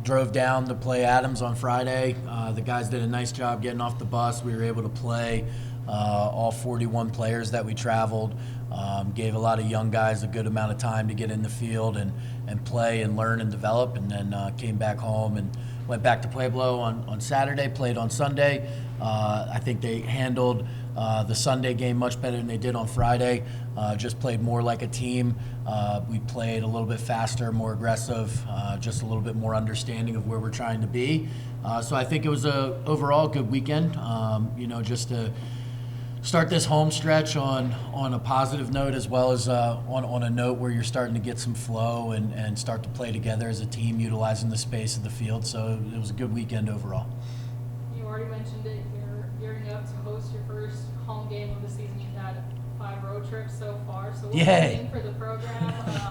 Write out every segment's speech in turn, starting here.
Drove down to play Adams on Friday. The guys did a nice job getting off the bus. We were able to play all 41 players that we traveled. Gave a lot of young guys a good amount of time to get in the field and play and learn and develop, and then came back home and went back to Pueblo on Saturday, played on Sunday. I think they handled the Sunday game much better than they did on Friday. Just played more like a team. We played a little bit faster, more aggressive, just a little bit more understanding of where we're trying to be. So I think it was a overall good weekend, just to start this home stretch on a positive note, as well as on a note where you're starting to get some flow and start to play together as a team, utilizing the space of the field. So it was a good weekend overall. You already mentioned it. You're gearing up to host your first home game of the season. You've had 5 road trips so far. So what's the thing for the program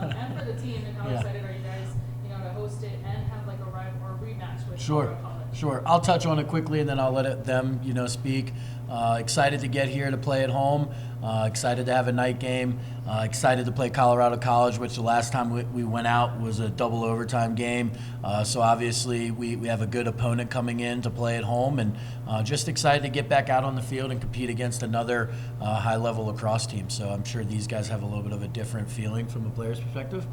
and for the team, and how excited are you guys, to host it and have like a rematch with Colorado College? Sure. I'll touch on it quickly, and then I'll let them, speak. Excited to get here to play at home. Excited to have a night game. Excited to play Colorado College, which the last time we went out was a double overtime game. So obviously we have a good opponent coming in to play at home, and just excited to get back out on the field and compete against another high-level lacrosse team. So I'm sure these guys have a little bit of a different feeling from a player's perspective.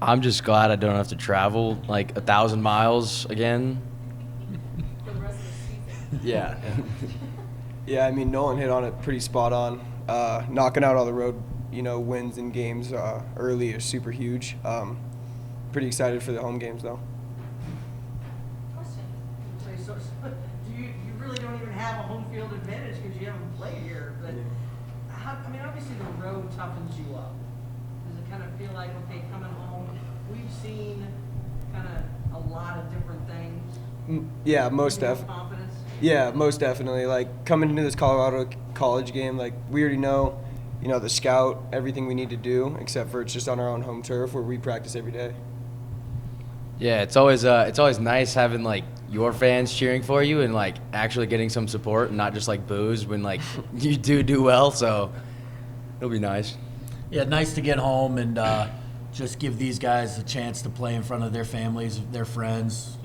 I'm just glad I don't have to travel like 1,000 miles again. For the rest of the season. Yeah. Yeah, I mean, Nolan hit on it pretty spot on. Knocking out all the road, wins in games early is super huge. Pretty excited for the home games, though. Question. So you really don't even have a home field advantage because you haven't played here. But obviously the road toughens you up. Does it kind of feel like, okay, coming home, we've seen kind of a lot of different things? Yeah, most definitely. Yeah, most definitely. Like, coming into this Colorado College game, like, we already know, the scout, everything we need to do, except for it's just on our own home turf where we practice every day. Yeah, it's always nice having like your fans cheering for you and like actually getting some support and not just like boos when like you do well. So it'll be nice. Yeah, nice to get home and just give these guys a chance to play in front of their families, their friends,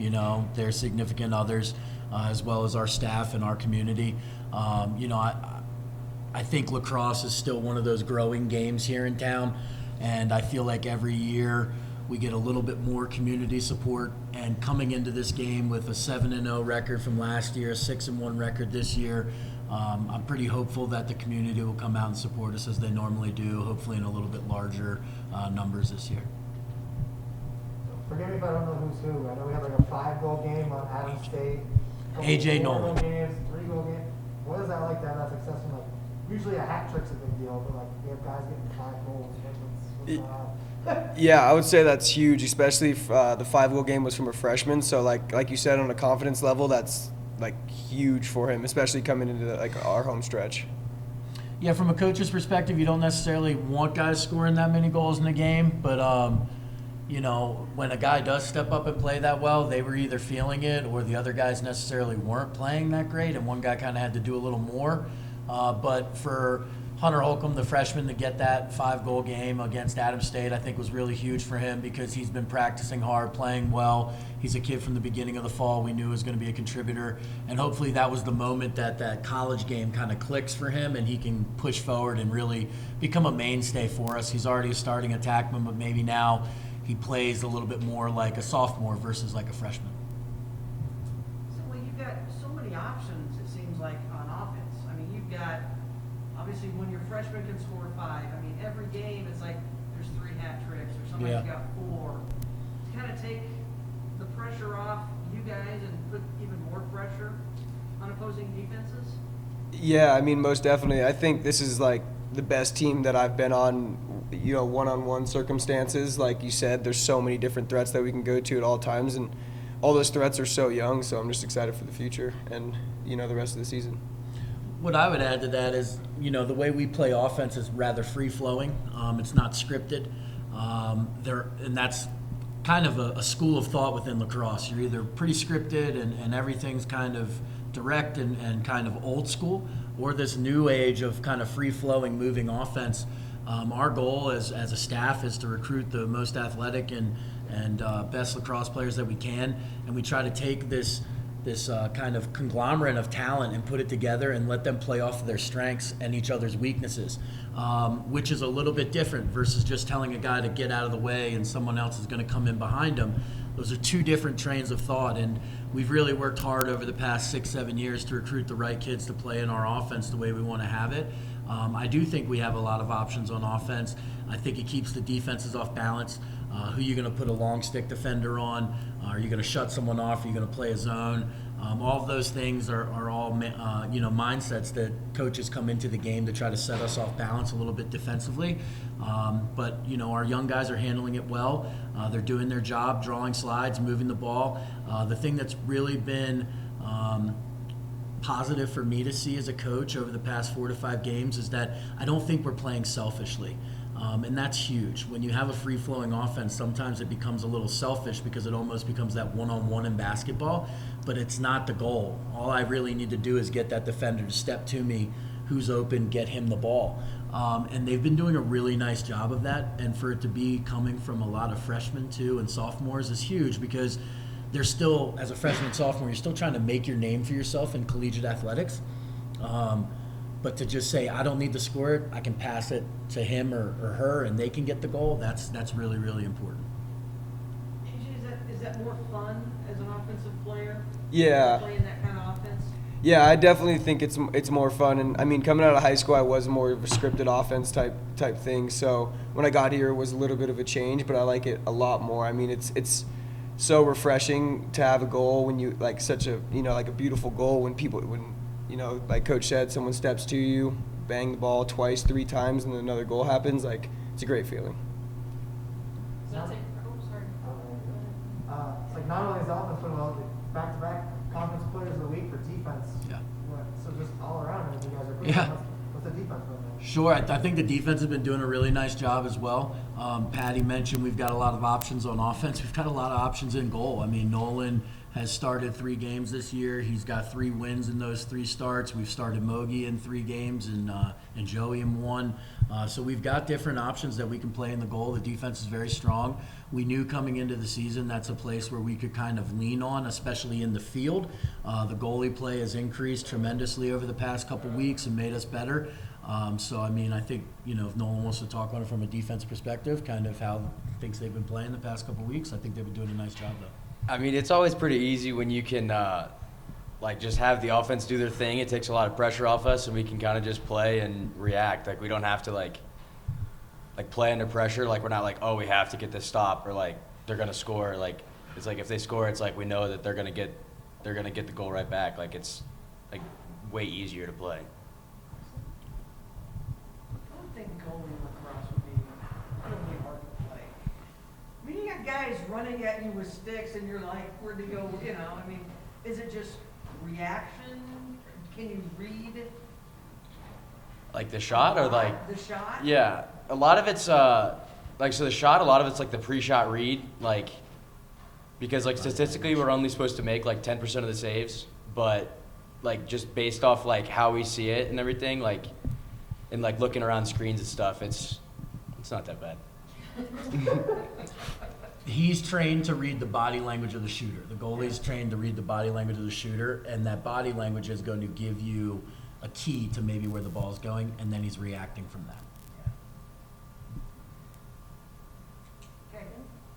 their significant others, as well as our staff and our community. I think lacrosse is still one of those growing games here in town, and I feel like every year we get a little bit more community support. And coming into this game with a 7-0 record from last year, a 6-1 record this year, I'm pretty hopeful that the community will come out and support us as they normally do, hopefully in a little bit larger numbers this year. Forgive me if I don't know who's who. I know we had like a 5-goal game on Adams State. AJ Nolan. 3-goal game. What is that like to have that success? Like, usually a hat trick's a big deal, but like we have guys getting 5 goals. What's going on? Yeah, I would say that's huge, especially if the 5-goal game was from a freshman. So like you said, on a confidence level, that's like huge for him, especially coming into our home stretch. Yeah, from a coach's perspective, you don't necessarily want guys scoring that many goals in a game, but when a guy does step up and play that well, they were either feeling it or the other guys necessarily weren't playing that great, and one guy kind of had to do a little more. But for Hunter Holcomb, the freshman, to get that 5-goal game against Adams State, I think was really huge for him because he's been practicing hard, playing well. He's a kid from the beginning of the fall we knew was going to be a contributor, and hopefully that was the moment that college game kind of clicks for him and he can push forward and really become a mainstay for us. He's already a starting attackman, but maybe now he plays a little bit more like a sophomore versus like a freshman. So, you've got so many options, it seems like, on offense. I mean, you've got, obviously, when your freshman can score 5, every game it's like there's 3 hat tricks or somebody's got 4. To kind of take the pressure off you guys and put even more pressure on opposing defenses? Yeah, most definitely. I think this is like the best team that I've been on, one-on-one circumstances. Like you said, there's so many different threats that we can go to at all times, and all those threats are so young, so I'm just excited for the future and, the rest of the season. What I would add to that is, the way we play offense is rather free-flowing. It's not scripted. And that's kind of a school of thought within lacrosse. You're either pretty scripted and everything's kind of direct and kind of old school, or this new age of kind of free-flowing, moving offense. Our goal as a staff is to recruit the most athletic and and best lacrosse players that we can, and we try to take this kind of conglomerate of talent and put it together and let them play off of their strengths and each other's weaknesses, which is a little bit different versus just telling a guy to get out of the way and someone else is going to come in behind him. Those are two different trains of thought, and we've really worked hard over the past 6-7 years to recruit the right kids to play in our offense the way we want to have it. I do think we have a lot of options on offense. I think it keeps the defenses off balance. Who you're going to put a long stick defender on? Are you going to shut someone off? Are you going to play a zone? All of those things are all mindsets that coaches come into the game to try to set us off balance a little bit defensively. But our young guys are handling it well. They're doing their job, drawing slides, moving the ball. The thing that's really been positive for me to see as a coach over the past 4 to 5 games is that I don't think we're playing selfishly. And that's huge. When you have a free-flowing offense, sometimes it becomes a little selfish because it almost becomes that one-on-one in basketball, but it's not the goal. All I really need to do is get that defender to step to me, who's open, get him the ball. And they've been doing a really nice job of that, and for it to be coming from a lot of freshmen too and sophomores is huge because they're still, as a freshman and sophomore, you're still trying to make your name for yourself in collegiate athletics. But to just say, I don't need to score it, I can pass it to him or her and they can get the goal, that's really, really important. AJ, is that more fun as an offensive player? Yeah. Playing that kind of offense? Yeah, I definitely think it's more fun. And I mean, coming out of high school, I was more of a scripted offense type thing. So when I got here, it was a little bit of a change, but I like it a lot more. I mean, it's so refreshing to have a goal when you like such a like a beautiful goal when like Coach said, someone steps to you, bang the ball twice, 3 times, and then another goal happens. Like, it's a great feeling. Sorry. It's like not only is the offense playing well, back-to-back conference players of the week for defense. Yeah. So just all around, you guys are pretty what's the defense been doing? Sure, I think the defense has been doing a really nice job as well. Patty mentioned we've got a lot of options on offense. We've got a lot of options in goal. I mean, Nolan has started 3 games this year. He's got 3 wins in those 3 starts. We've started Mogi in 3 games and Joey in 1. So we've got different options that we can play in the goal. The defense is very strong. We knew coming into the season that's a place where we could kind of lean on, especially in the field. The goalie play has increased tremendously over the past couple weeks and made us better. So, I mean, I think, if Nolan wants to talk on it from a defense perspective, kind of how things they've been playing the past couple weeks, I think they've been doing a nice job, though. I mean, it's always pretty easy when you can, just have the offense do their thing. It takes a lot of pressure off us, and we can kind of just play and react. Like, we don't have to, like play under pressure. Like, we're not like, oh, we have to get this stop, or, like, they're going to score. Like, it's like if they score, it's like we know that they're going to get the goal right back. Like, it's, like, way easier to play. I don't think goalie lacrosse would be incredibly hard to play. I mean, you got guys running at you with sticks, and you're like, where'd they go? I mean, is it just reaction? Can you read Like the shot or like? the shot? Yeah, a lot of it's so the shot. A lot of it's like the pre-shot read, like because like statistically we're only supposed to make like 10% of the saves, but like just based off like how we see it and everything, like and like looking around screens and stuff, it's not that bad. He's trained to read the body language of the shooter. The goalie's trained to read the body language of the shooter, and that body language is going to give you a key to maybe where the ball's going, and then he's reacting from that. Okay.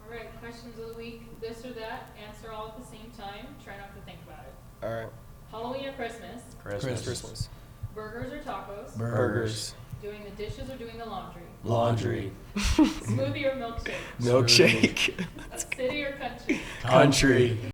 All right, questions of the week, this or that, answer all at the same time. Try not to think about it. All right. Halloween or Christmas? Christmas. Burgers or tacos? Burgers. Doing the dishes or doing the laundry? Laundry. Smoothie or milkshake? Milkshake. City or country? Country.